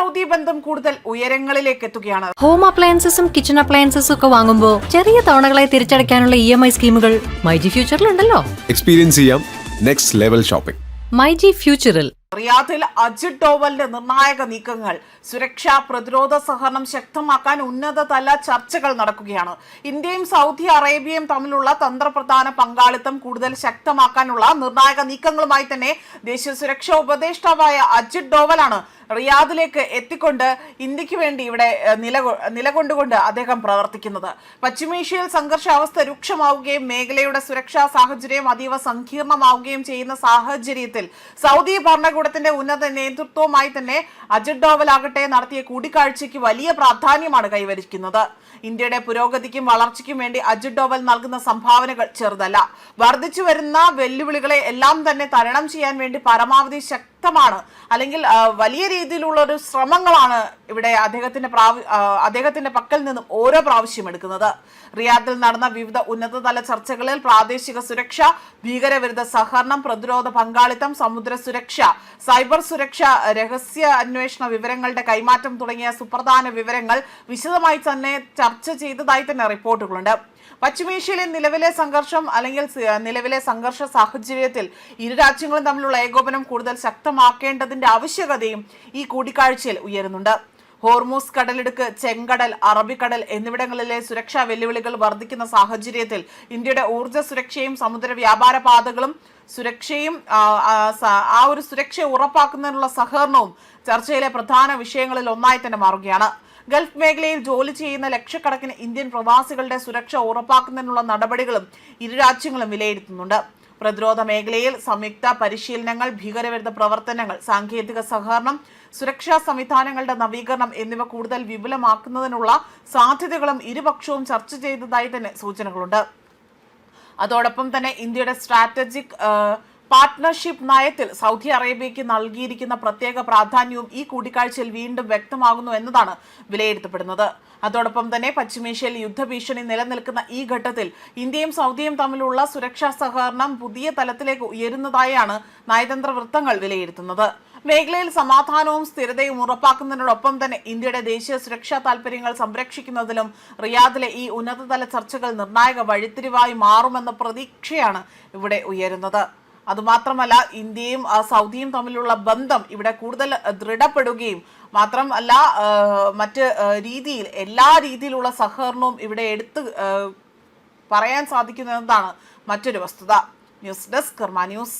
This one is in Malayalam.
സൗദി ബന്ധം കൂടുതൽ ഉയരങ്ങളിലേക്ക് എത്തുകയാണ്. ഹോം അപ്ലയൻസസും കിച്ചൺ അപ്ലയൻസസും ഒക്കെ വാങ്ങുമ്പോൾ ചെറിയ തവണകളായി തിരിച്ചടയ്ക്കാനുള്ള EMI സ്കീമുകൾ മൈജി ഫ്യൂച്ചറിലുണ്ടല്ലോ. എക്സ്പീരിയൻസ് ചെയ്യാം നെക്സ്റ്റ് ലെവൽ ഷോപ്പിംഗ് മൈജി ഫ്യൂച്ചറിൽ. റിയാദിൽ അജിത് ഡോവലിന്റെ നിർണായക നീക്കങ്ങൾ. സുരക്ഷാ പ്രതിരോധ സഹകരണം ശക്തമാക്കാൻ ഉന്നതതല ചർച്ചകൾ നടക്കുകയാണ്. ഇന്ത്യയും സൗദി അറേബ്യയും തമ്മിലുള്ള തന്ത്രപ്രധാന പങ്കാളിത്തം കൂടുതൽ ശക്തമാക്കാനുള്ള നിർണായക നീക്കങ്ങളുമായി തന്നെ ദേശീയ സുരക്ഷാ ഉപദേഷ്ടാവായ അജിത് ഡോവലാണ് റിയാദിലേക്ക് എത്തിക്കൊണ്ട് ഇന്ത്യക്ക് വേണ്ടി ഇവിടെ നിലകൊണ്ടുകൊണ്ട് അദ്ദേഹം പ്രവർത്തിക്കുന്നത്. പശ്ചിമേഷ്യയിൽ സംഘർഷാവസ്ഥ രൂക്ഷമാവുകയും മേഖലയുടെ സുരക്ഷാ സാഹചര്യം അതീവ സങ്കീർണമാവുകയും ചെയ്യുന്ന സാഹചര്യത്തിൽ സൗദി ഭരണകൂടത്തിന്റെ ഉന്നത നേതൃത്വവുമായി തന്നെ അജിത് ഡോവൽ ആകട്ടെ നടത്തിയ കൂടിക്കാഴ്ചയ്ക്ക് വലിയ പ്രാധാന്യമാണ് കൈവരിക്കുന്നത്. ഇന്ത്യയുടെ പുരോഗതിക്കും വളർച്ചയ്ക്കും വേണ്ടി അജിത് ഡോവൽ നൽകുന്ന സംഭാവനകൾ ചെറുതല്ല. വർദ്ധിച്ചു വരുന്ന വെല്ലുവിളികളെ എല്ലാം തന്നെ തരണം ചെയ്യാൻ വേണ്ടി പരമാവധി ശക്തമാണ് അല്ലെങ്കിൽ വലിയ രീതിയിലുള്ള ഒരു ശ്രമങ്ങളാണ് ഇവിടെ അദ്ദേഹത്തിന്റെ പക്കൽ നിന്നും ഓരോ പ്രാവശ്യം എടുക്കുന്നത്. റിയാദിൽ നടന്ന വിവിധ ഉന്നതതല ചർച്ചകളിൽ പ്രാദേശിക സുരക്ഷ, ഭീകരവിരുദ്ധ സഹകരണം, പ്രതിരോധ പങ്കാളിത്തം, സമുദ്ര സുരക്ഷ, സൈബർ സുരക്ഷ, രഹസ്യ അന്വേഷണ വിവരങ്ങളുടെ കൈമാറ്റം തുടങ്ങിയ സുപ്രധാന വിവരങ്ങൾ വിശദമായി തന്നെ ചർച്ച ചെയ്തതായി തന്നെ റിപ്പോർട്ടുകളുണ്ട്. പശ്ചിമേഷ്യയിലെ നിലവിലെ സംഘർഷ സാഹചര്യത്തിൽ ഇരു രാജ്യങ്ങളും തമ്മിലുള്ള ഏകോപനം കൂടുതൽ ശക്തമാക്കേണ്ടതിന്റെ ആവശ്യകതയും ഈ കൂടിക്കാഴ്ചയിൽ ഉയരുന്നുണ്ട്. ഹോർമൂസ് കടലിടുക്ക്, ചെങ്കടൽ, അറബിക്കടൽ എന്നിവിടങ്ങളിലെ സുരക്ഷാ വെല്ലുവിളികൾ വർദ്ധിക്കുന്ന സാഹചര്യത്തിൽ ഇന്ത്യയുടെ ഊർജ്ജ സുരക്ഷയും സമുദ്ര വ്യാപാര പാതകളും സുരക്ഷയും ആ ഒരു സുരക്ഷ ഉറപ്പാക്കുന്നതിനുള്ള സഹകരണവും ചർച്ചയിലെ പ്രധാന വിഷയങ്ങളിൽ ഒന്നായി തന്നെ മാറുകയാണ്. ഗൾഫ് മേഖലയിൽ ജോലി ചെയ്യുന്ന ലക്ഷക്കണക്കിന് ഇന്ത്യൻ പ്രവാസികളുടെ സുരക്ഷ ഉറപ്പാക്കുന്നതിനുള്ള നടപടികളും ഇരു രാജ്യങ്ങളും വിലയിരുത്തുന്നുണ്ട്. പ്രതിരോധ മേഖലയിൽ സംയുക്ത പരിശീലനങ്ങൾ, ഭീകരവിരുദ്ധ പ്രവർത്തനങ്ങൾ, സാങ്കേതിക സഹകരണം, സുരക്ഷാ സംവിധാനങ്ങളുടെ നവീകരണം എന്നിവ കൂടുതൽ വിപുലമാക്കുന്നതിനുള്ള സാധ്യതകളും ഇരുപക്ഷവും ചർച്ച ചെയ്തതായി തന്നെ സൂചനകളുണ്ട്. അതോടൊപ്പം തന്നെ ഇന്ത്യയുടെ സ്ട്രാറ്റജിക് പാർട്ട്ണർഷിപ്പ് നയത്തിൽ സൗദി അറേബ്യയ്ക്ക് നൽകിയിരിക്കുന്ന പ്രത്യേക പ്രാധാന്യവും ഈ കൂടിക്കാഴ്ചയിൽ വീണ്ടും വ്യക്തമാകുന്നു എന്നതാണ് വിലയിരുത്തപ്പെടുന്നത്. അതോടൊപ്പം തന്നെ പശ്ചിമേഷ്യയിൽ യുദ്ധഭീഷണി നിലനിൽക്കുന്ന ഈ ഘട്ടത്തിൽ ഇന്ത്യയും സൗദിയും തമ്മിലുള്ള സുരക്ഷാ സഹകരണം പുതിയ തലത്തിലേക്ക് ഉയരുന്നതായാണ് നയതന്ത്ര വൃത്തങ്ങൾ വിലയിരുത്തുന്നത്. മേഖലയിൽ സമാധാനവും സ്ഥിരതയും ഉറപ്പാക്കുന്നതിനോടൊപ്പം തന്നെ ഇന്ത്യയുടെ ദേശീയ സുരക്ഷാ താൽപര്യങ്ങൾ സംരക്ഷിക്കുന്നതിലും റിയാദിലെ ഈ ഉന്നതതല ചർച്ചകൾ നിർണായക വഴിത്തിരിവായി മാറുമെന്ന പ്രതീക്ഷയാണ് ഇവിടെ ഉയരുന്നത്. അതുമാത്രമല്ല, ഇന്ത്യയും സൗദിയും തമ്മിലുള്ള ബന്ധം ഇവിടെ കൂടുതൽ ദൃഢപ്പെടുകയും മാത്രമല്ല മറ്റ് രീതിയിൽ എല്ലാ രീതിയിലുള്ള സഹകരണവും ഇവിടെ എടുത്ത് പറയാൻ സാധിക്കുന്നതാണ് മറ്റൊരു വസ്തുത. ന്യൂസ് ഡെസ്ക് കർമ്മ ന്യൂസ്.